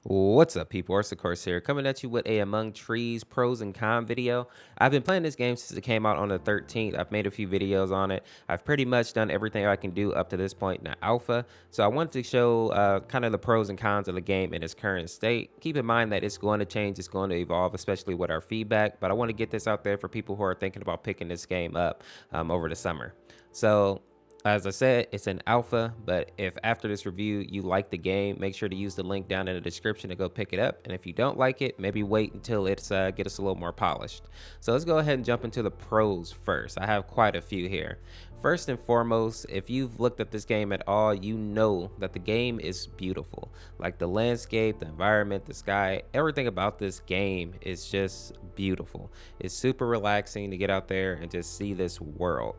What's up, people? It's the Corsair coming at you with a Among Trees pros and con video. I've been playing this game since it came out on the 13th. I've made a few videos on it. I've pretty much done everything I can do up to this point in the alpha. So I wanted to show kind of the pros and cons of the game in its current state. Keep in mind that it's going to change, it's going to evolve, especially with our feedback. But I want to get this out there for people who are thinking about picking this game up over the summer. So as I said, it's an alpha, but if after this review you like the game, make sure to use the link down in the description to go pick it up. And if you don't like it, maybe wait until it's get us a little more polished. So let's go ahead and jump into the pros first. I have quite a few here. First and foremost, if you've looked at this game at all, you know that the game is beautiful. Like the landscape, the environment, the sky, everything about this game is just beautiful. It's super relaxing to get out there and just see this world.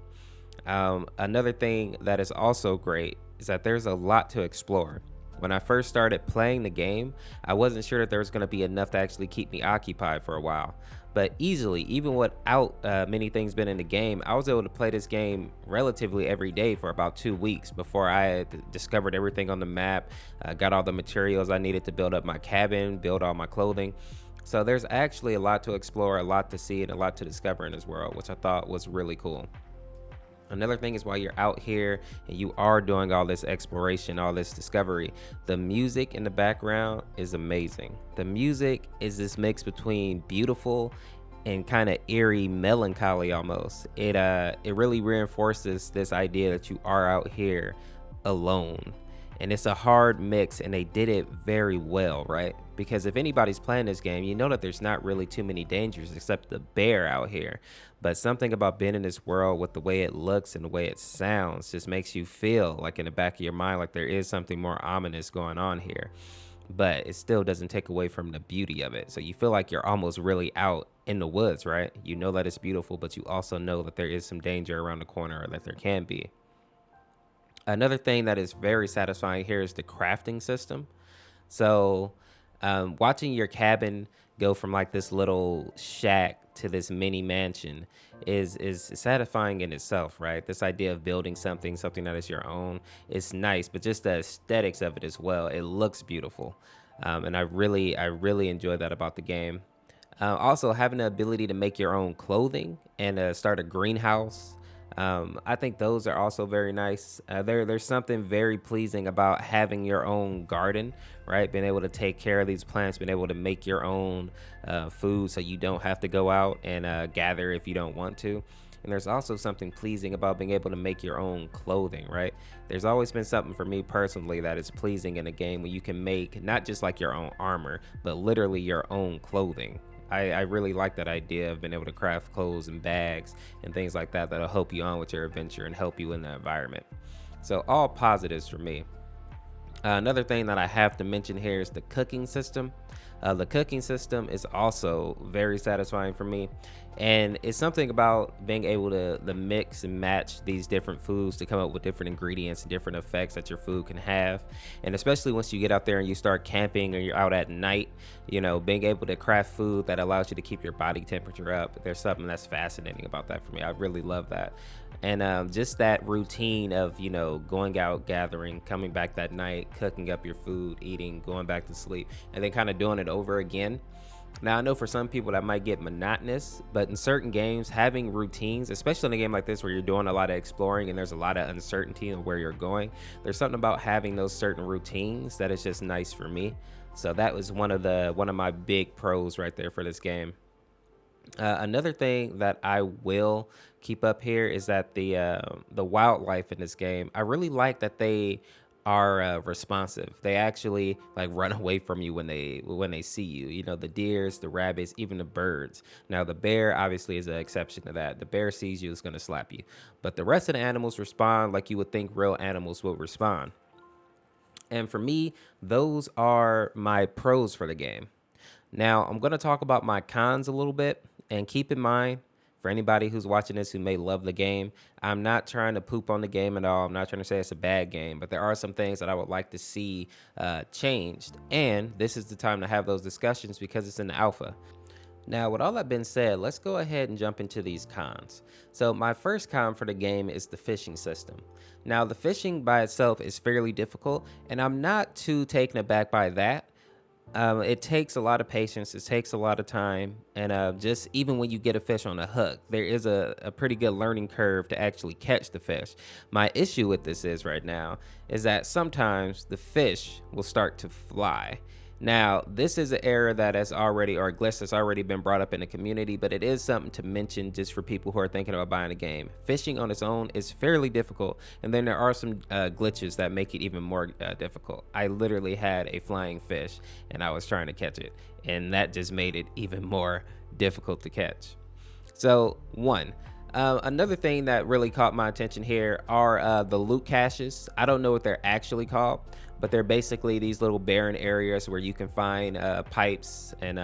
Another thing that is also great is that there's a lot to explore. When I first started playing the game, I wasn't sure that there was going to be enough to actually keep me occupied for a while. But easily, even without many things been in the game, I was able to play this game relatively every day for about 2 weeks before I had discovered everything on the map, got all the materials I needed to build up my cabin, build all my clothing. So there's actually a lot to explore, a lot to see, and a lot to discover in this world, which I thought was really cool. Another thing is while you're out here and you are doing all this exploration, all this discovery, the music in the background is amazing. The music is this mix between beautiful and kind of eerie melancholy almost. It really reinforces this idea that you are out here alone. And it's a hard mix, and they did it very well, right? Because if anybody's playing this game, you know that there's not really too many dangers except the bear out here. But something about being in this world with the way it looks and the way it sounds just makes you feel like in the back of your mind, like there is something more ominous going on here. But it still doesn't take away from the beauty of it. So you feel like you're almost really out in the woods, right? You know that it's beautiful, but you also know that there is some danger around the corner, or that there can be. Another thing that is very satisfying here is the crafting system. So, watching your cabin go from like this little shack to this mini mansion is satisfying in itself, right? This idea of building something that is your own, is nice, but just the aesthetics of it as well. It looks beautiful, and I really enjoy that about the game. Also, having the ability to make your own clothing and start a greenhouse. I think those are also very nice. There's something very pleasing about having your own garden, right? Being able to take care of these plants, being able to make your own food, so you don't have to go out and gather if you don't want to. And there's also something pleasing about being able to make your own clothing, right? There's always been something for me personally that is pleasing in a game when you can make not just like your own armor, but literally your own clothing. I really like that idea of being able to craft clothes and bags and things like that that'll help you on with your adventure and help you in the environment. So, all positives for me. Another thing that I have to mention here is the cooking system. The cooking system is also very satisfying for me. And it's something about being able to mix and match these different foods to come up with different ingredients and different effects that your food can have. And especially once you get out there and you start camping or you're out at night, being able to craft food that allows you to keep your body temperature up. There's something that's fascinating about that for me. I really love that. And just that routine of, going out, gathering, coming back that night, cooking up your food, eating, going back to sleep, and then kind of doing it over again. Now, I know for some people that might get monotonous, but in certain games, having routines, especially in a game like this where you're doing a lot of exploring and there's a lot of uncertainty of where you're going, there's something about having those certain routines that is just nice for me. So that was one of my big pros right there for this game. Another thing that I will keep up here is that the wildlife in this game, I really like that they are responsive. They actually like run away from you when they see you. The deers, the rabbits, even the birds. Now the bear obviously is an exception to that. The bear sees you, it's gonna slap you, but the rest of the animals respond like you would think real animals would respond. And for me, those are my pros for the game. Now, I'm going to talk about my cons a little bit. And keep in mind, for anybody who's watching this who may love the game, I'm not trying to poop on the game at all. I'm not trying to say it's a bad game, but there are some things that I would like to see changed. And this is the time to have those discussions because it's in the alpha. Now, with all that being said, let's go ahead and jump into these cons. So, my first con for the game is the fishing system. Now, the fishing by itself is fairly difficult, and I'm not too taken aback by that. It takes a lot of patience. It takes a lot of time, and just even when you get a fish on a hook, there is a pretty good learning curve to actually catch the fish. My issue with this is right now is that sometimes the fish will start to fly. Now, this is an error that has already, or a glitch that's already been brought up in the community, but it is something to mention just for people who are thinking about buying a game. Fishing on its own is fairly difficult, and then there are some glitches that make it even more difficult. I literally had a flying fish, and I was trying to catch it, and that just made it even more difficult to catch. So, one. Another thing that really caught my attention here are the loot caches. I don't know what they're actually called, but they're basically these little barren areas where you can find pipes and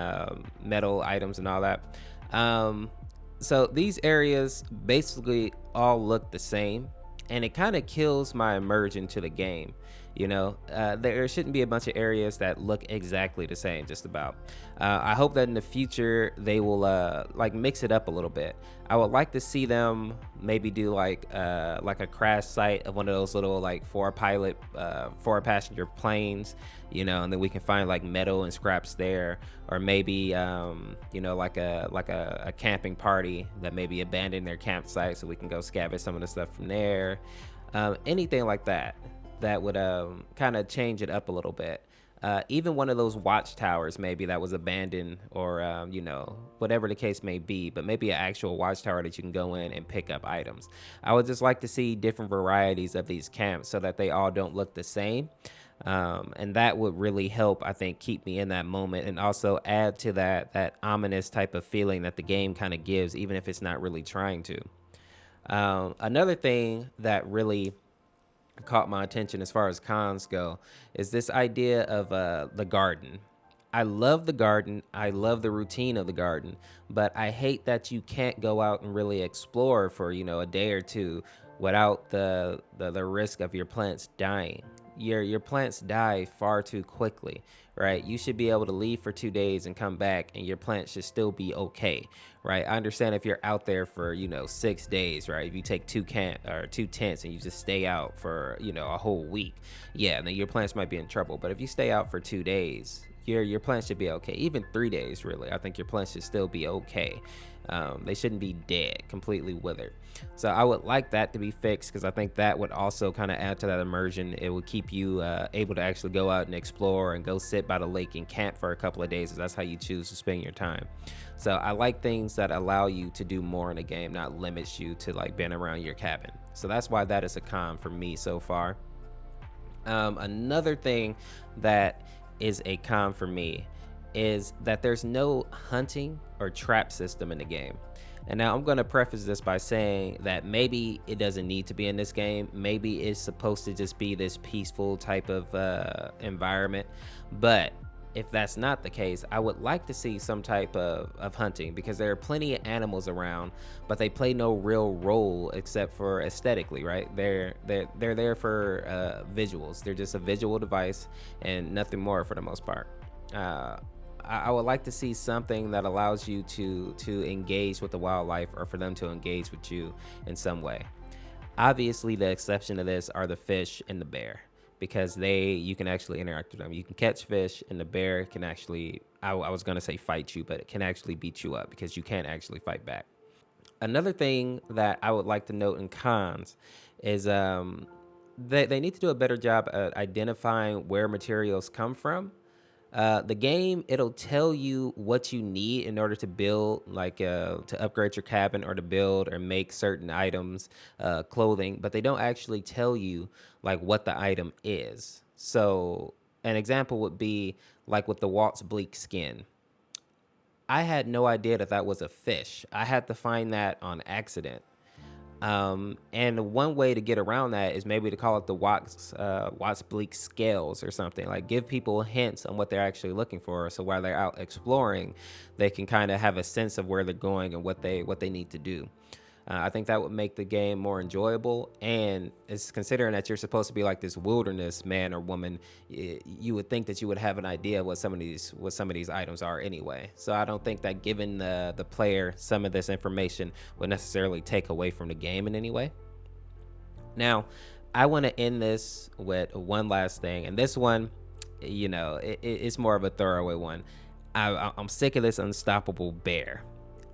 metal items and all that. Um, so these areas basically all look the same, and it kind of kills my immersion to the game. There shouldn't be a bunch of areas that look exactly the same, just about. I hope that in the future they will like mix it up a little bit. I would like to see them maybe do like a crash site of one of those little like four passenger planes, and then we can find like metal and scraps there, or maybe like a camping party that maybe abandoned their campsite so we can go scavenge some of the stuff from there. Anything like that would kind of change it up a little bit. Even one of those watchtowers maybe that was abandoned, or whatever the case may be, but maybe an actual watchtower that you can go in and pick up items. I would just like to see different varieties of these camps so that they all don't look the same. And that would really help, I think, keep me in that moment, and also add to that ominous type of feeling that the game kind of gives, even if it's not really trying to. Another thing that really caught my attention as far as cons go is this idea of the garden. I love the garden. I love the routine of the garden, but I hate that you can't go out and really explore for, a day or two without the risk of your plants dying. Your plants die far too quickly, right? You should be able to leave for 2 days and come back and your plant should still be okay, right? I understand if you're out there for, 6 days, right? If you take two tents and you just stay out for, a whole week, yeah, then your plants might be in trouble. But if you stay out for 2 days, your plants should be okay. Even 3 days, really. I think your plants should still be okay. They shouldn't be dead, completely withered. So I would like that to be fixed, because I think that would also kind of add to that immersion. It would keep you able to actually go out and explore and go sit by the lake and camp for a couple of days, if that's how you choose to spend your time. So I like things that allow you to do more in a game, not limits you to like being around your cabin. So that's why that is a con for me so far. Another thing that is a con for me is that there's no hunting or trap system in the game. And now I'm going to preface this by saying that maybe it doesn't need to be in this game. Maybe it's supposed to just be this peaceful type of environment. But if that's not the case, I would like to see some type of hunting, because there are plenty of animals around, but they play no real role except for aesthetically, right? They're there for visuals. They're just a visual device and nothing more for the most part. I would like to see something that allows you to engage with the wildlife, or for them to engage with you in some way. Obviously, the exception to this are the fish and the bear, because you can actually interact with them. You can catch fish, and the bear can actually, I was going to say fight you, but it can actually beat you up because you can't actually fight back. Another thing that I would like to note in cons is they need to do a better job at identifying where materials come from. The game, it'll tell you what you need in order to build, like to upgrade your cabin, or to build or make certain items, clothing, but they don't actually tell you like what the item is. So an example would be like with the Waltz Bleak skin. I had no idea that was a fish. I had to find that on accident. And one way to get around that is maybe to call it the Watts Bleak scales or something. Like, give people hints on what they're actually looking for, so while they're out exploring, they can kind of have a sense of where they're going and what they need to do. I think that would make the game more enjoyable, and it's considering that you're supposed to be like this wilderness man or woman, you would think that you would have an idea what some of these items are anyway. So I don't think that giving the player some of this information would necessarily take away from the game in any way. Now, I want to end this with one last thing, and this one, you know, it's more of a throwaway one. I'm sick of this unstoppable bear.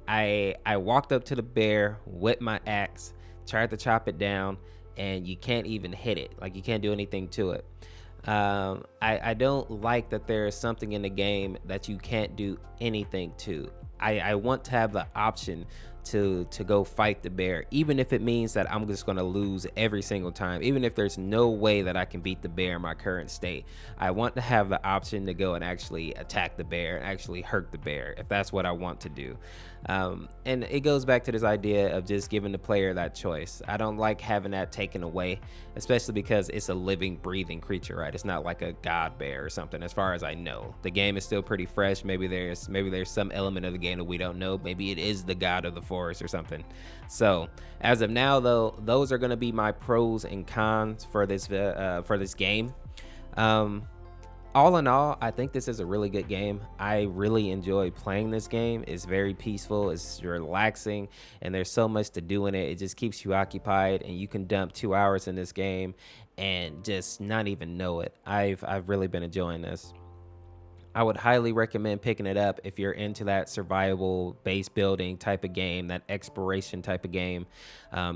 I walked up to the bear with my axe, tried to chop it down, and you can't even hit it. Like, you can't do anything to it. I don't like that there is something in the game that you can't do anything to. I want to have the option to go fight the bear, even if it means that I'm just going to lose every single time, even if there's no way that I can beat the bear in my current state. I want to have the option to go and actually attack the bear and actually hurt the bear if that's what I want to do. And it goes back to this idea of just giving the player that choice. I don't like having that taken away, especially because it's a living, breathing creature, right? It's not like a god bear or something. As far as I know, the game is still pretty fresh. Maybe there's some element of the game that we don't know. Maybe it is the god of the forest or something. So as of now, though, those are going to be my pros and cons for this game. All in all, I think this is a really good game. I really enjoy playing this game. It's very peaceful, it's relaxing, and there's so much to do in it. It just keeps you occupied, and you can dump 2 hours in this game and just not even know it. I've really been enjoying this. I would highly recommend picking it up if you're into that survival base building type of game, that exploration type of game,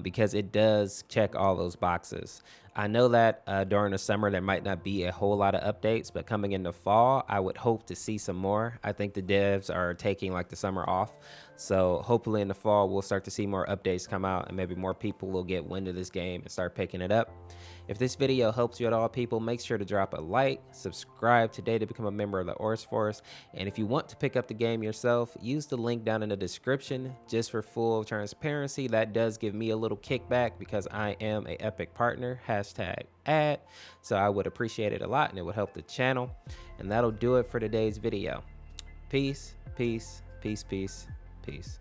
because it does check all those boxes. I know that during the summer there might not be a whole lot of updates, but coming in the fall, I would hope to see some more. I think the devs are taking like the summer off, so hopefully in the fall we'll start to see more updates come out, and maybe more people will get wind of this game and start picking it up. If this video helps you at all, people, make sure to drop a like, subscribe today to become a member of the Oris Force, and if you want to pick up the game yourself, use the link down in the description. Just for full transparency, that does give me a little kickback because I am a Epic partner, #ad, so I would appreciate it a lot and it would help the channel. And that'll do it for today's video. Peace, peace, peace, peace, peace.